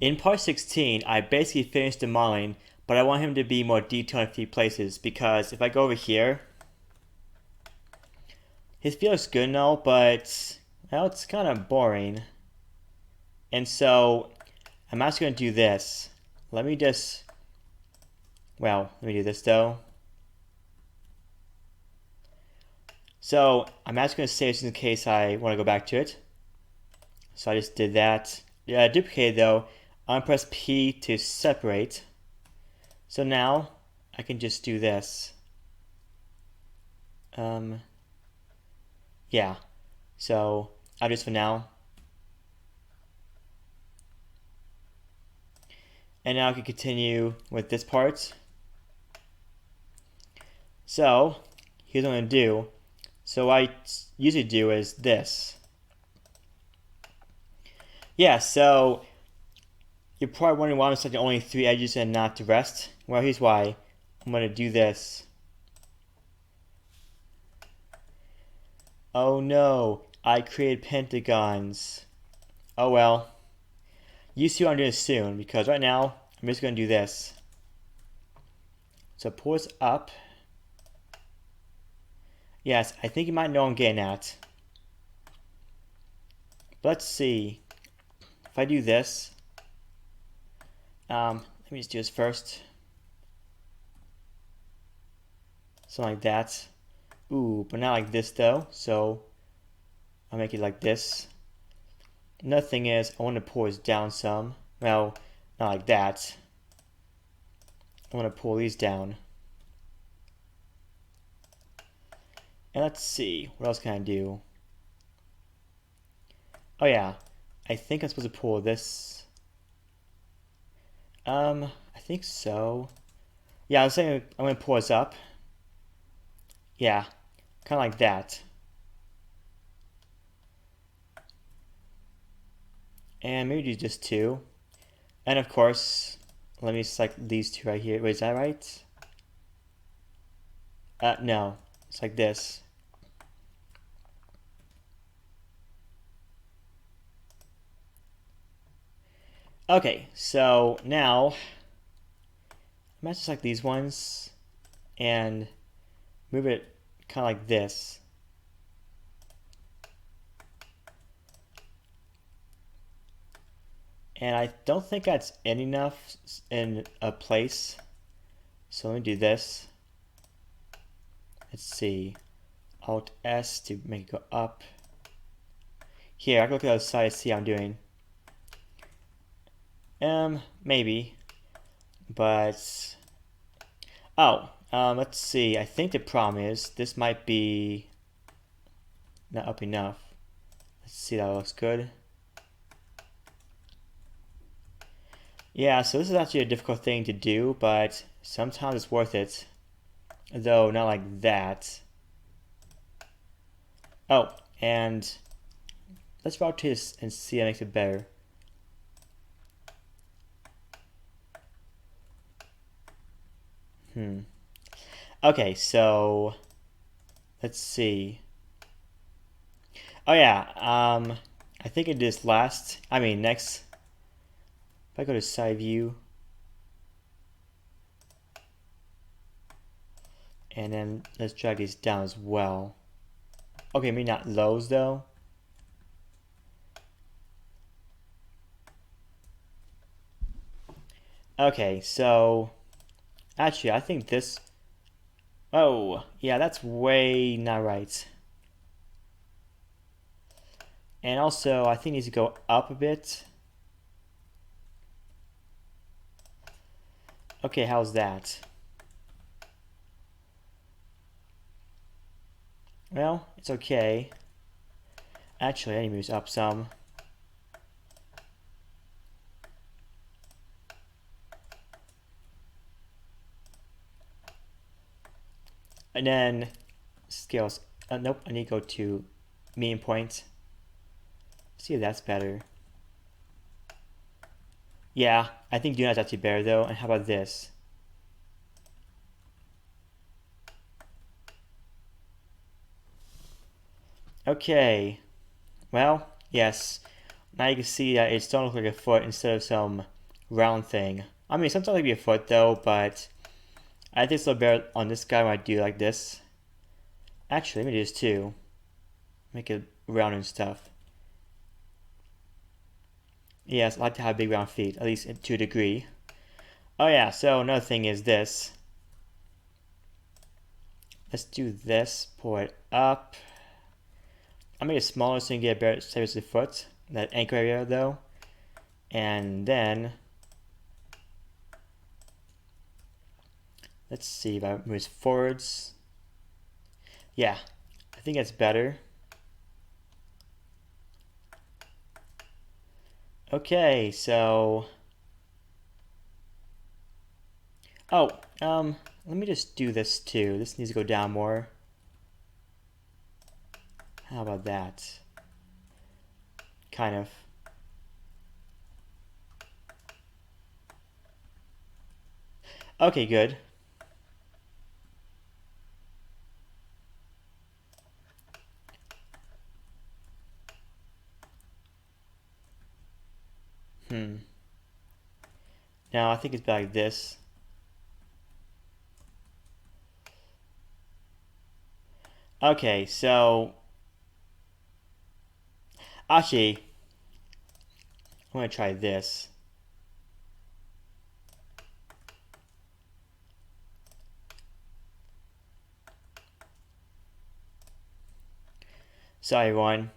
In part 16, I basically finished the modeling, but I want him to be more detailed in a few places because if I go over here, his field looks good and all, but well, it's kind of boring. And so I'm actually going to do this. Let me do this though. So I'm actually going to save this in case I want to go back to it. So I just did that. Duplicate though. I'm going to press P to separate. So now I can just do this. Yeah. So I'll do this for now. And now I can continue with this part. So here's what I'm going to do. So what I usually do is this. Yeah, so you're probably wondering why I'm selecting only 3 edges and not the rest. Well, here's why. I'm going to do this. Oh no, I created pentagons. Oh well. You see what I'm doing soon, because right now, I'm just going to do this. So pull this up. Yes, I think you might know what I'm getting at. But let's see. If I do this, let me just do this first. Something like that. Ooh, but not like this though, so I'll make it like this. Another thing is, I want to pull this down some. Well, not like that. I want to pull these down. And let's see, what else can I do? Oh yeah, I think I'm supposed to pull this. I think so. Yeah, I was saying I'm going to pull this up. Yeah, kind of like that. And maybe do just 2. And of course, let me select these 2 right here. Wait, is that right? No, it's like this. Okay, so now I'm going to select these ones and move it kind of like this. And I don't think that's enough in a place. So let me do this. Let's see. Alt S to make it go up. Here, I can look at the other side and see how I'm doing. Maybe. But let's see. I think the problem is this might be not up enough. Let's see, that looks good. Yeah, so this is actually a difficult thing to do, but sometimes it's worth it. Though not like that. Oh, and let's rotate this and see if it makes it better. Okay, so let's see. Oh yeah, I think it is next. If I go to side view, and then let's drag these down as well. Okay, maybe not those though. Okay, so actually I think this, oh yeah, that's way not right. And also I think it needs to go up a bit. Okay, how's that? Well, it's okay. Actually, I need to move up some. And then scales. Nope, I need to go to mean point. See if that's better. Yeah, I think doing that's actually better though. And how about this? Okay. Well, yes. Now you can see that it's starting to look like a foot instead of some round thing. I mean, sometimes it can be a foot though, but I think it's a little better on this guy when I do like this. Actually, let me do this too. Make it round and stuff. Yes, I like to have big round feet, at least to a degree. Oh yeah, so another thing is this. Let's do this, pull it up. I'll make it smaller so you can get a better shape of the foot, that ankle area though. And then, let's see if I move this forwards. Yeah, I think that's better. Okay, so, oh, let me just do this too. This needs to go down more. How about that? Kind of. Okay, good. Now I think it's like this. Okay, so actually, I'm gonna try this. Sorry everyone.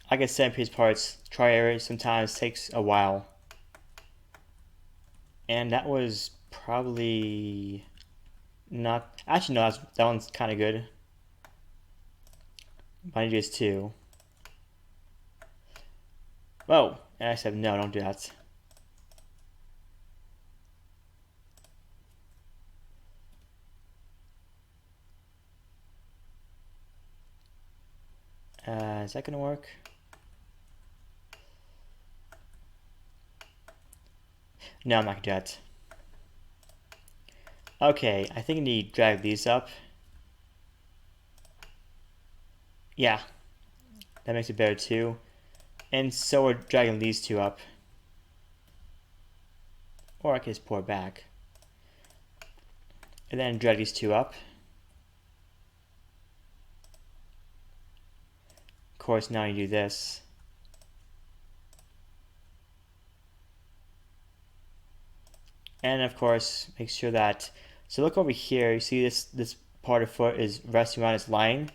I get 7-piece parts. Try error sometimes takes a while. And that was probably not. Actually, no, that one's kind of good. But I need to do this too. Whoa! And I said no, don't do that. Is that gonna work? No, I'm not gonna do that. Okay, I think I need to drag these up. Yeah, that makes it better too. And so we're dragging these two up. Or I can just pour it back. And then drag these two up. Of course, now you do this. And of course, make sure that, so look over here, you see this part of foot is resting on its line.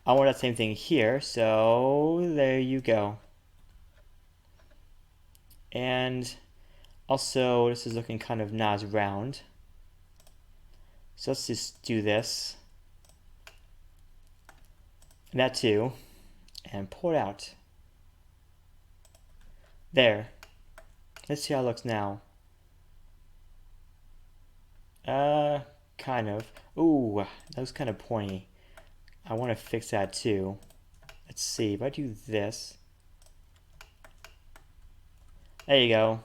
I want that same thing here, so there you go. And also, this is looking kind of not as round. So let's just do this. And that too. And pull it out. There. Let's see how it looks now. Kind of. Ooh, that was kind of pointy. I want to fix that too. Let's see, if I do this. There you go.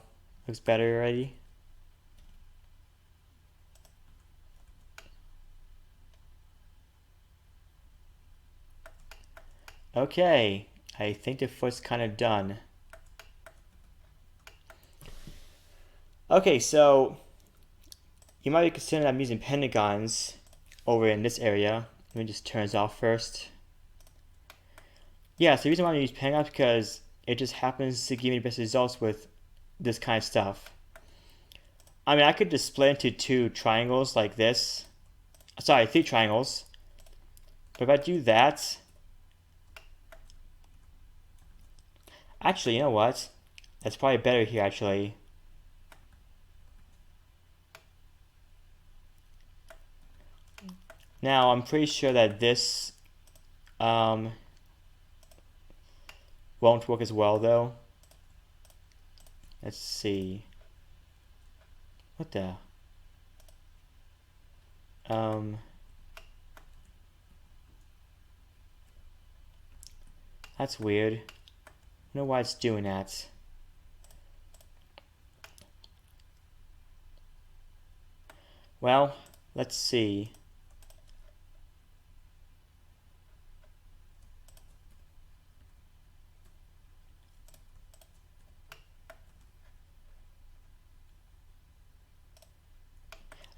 Looks better already. Okay, I think the foot's kind of done. Okay, so you might be considering I'm using pentagons over in this area. Let me just turn this off first. Yeah, so the reason why I use pentagons is because it just happens to give me the best results with this kind of stuff. I mean, I could just split into 2 triangles like this. Sorry, 3 triangles. But if I do that, actually, you know what? That's probably better here, actually. Now, I'm pretty sure that this won't work as well, though. Let's see. What the? That's weird. I don't know why it's doing that. Well, let's see.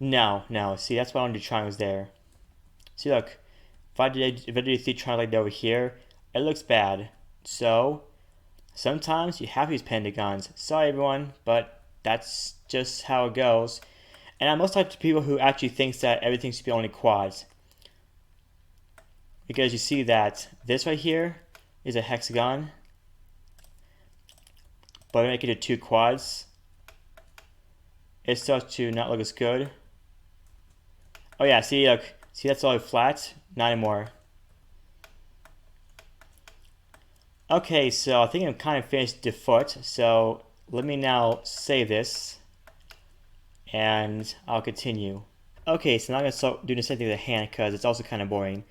No. See, that's why I don't do triangles there. See, look. If I do 3 triangles like over here, it looks bad. So, sometimes you have to use pentagons. Sorry, everyone, but that's just how it goes. And I'm most type of people who actually thinks that everything should be only quads. Because you see that this right here is a hexagon, but I make it to 2 quads. It starts to not look as good. Oh yeah, see, look, see that's all flat? Not anymore. Okay, so I think I'm kind of finished the foot. So let me now save this, and I'll continue. Okay, so now I'm gonna start doing the same thing with the hand because it's also kind of boring.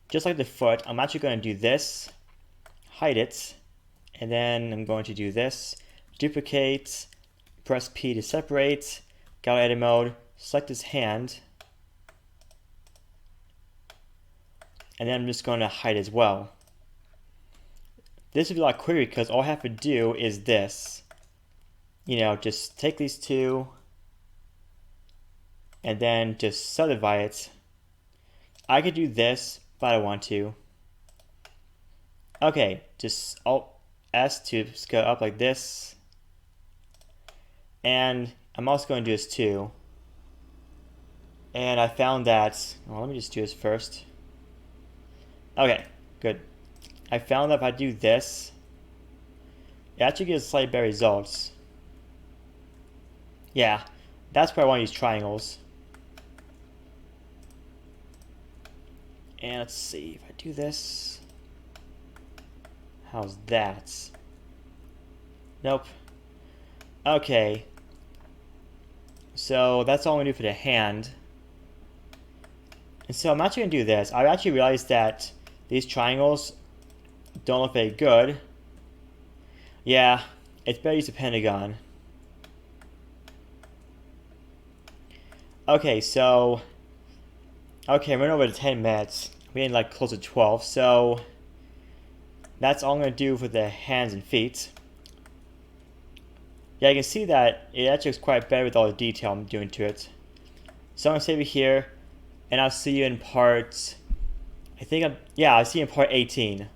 Just like the foot, I'm actually going to do this, hide it, and then I'm going to do this, duplicate, press P to separate, go to edit mode, select this hand, and then I'm just going to hide as well. This would be a lot quicker because all I have to do is this. You know, just take these two, and then just subdivide it. I could do this, but I don't want to. Okay, just Alt S to scale up like this. And I'm also going to do this too. And I found that, well, let me just do this first. Okay, good. I found that if I do this, it actually gives slightly better results. Yeah, that's where I want to use triangles. And let's see, if I do this, how's that? Nope. Okay. So that's all I'm gonna do for the hand. And so I'm actually gonna do this. I actually realized that these triangles don't look very good. Yeah, it's better to use a pentagon. Okay, so okay, I'm running over to 10 minutes. We're getting like close to 12, so that's all I'm gonna do for the hands and feet. Yeah, you can see that it actually looks quite better with all the detail I'm doing to it. So I'm gonna save it here, and I'll see you in part, I'll see you in part 18.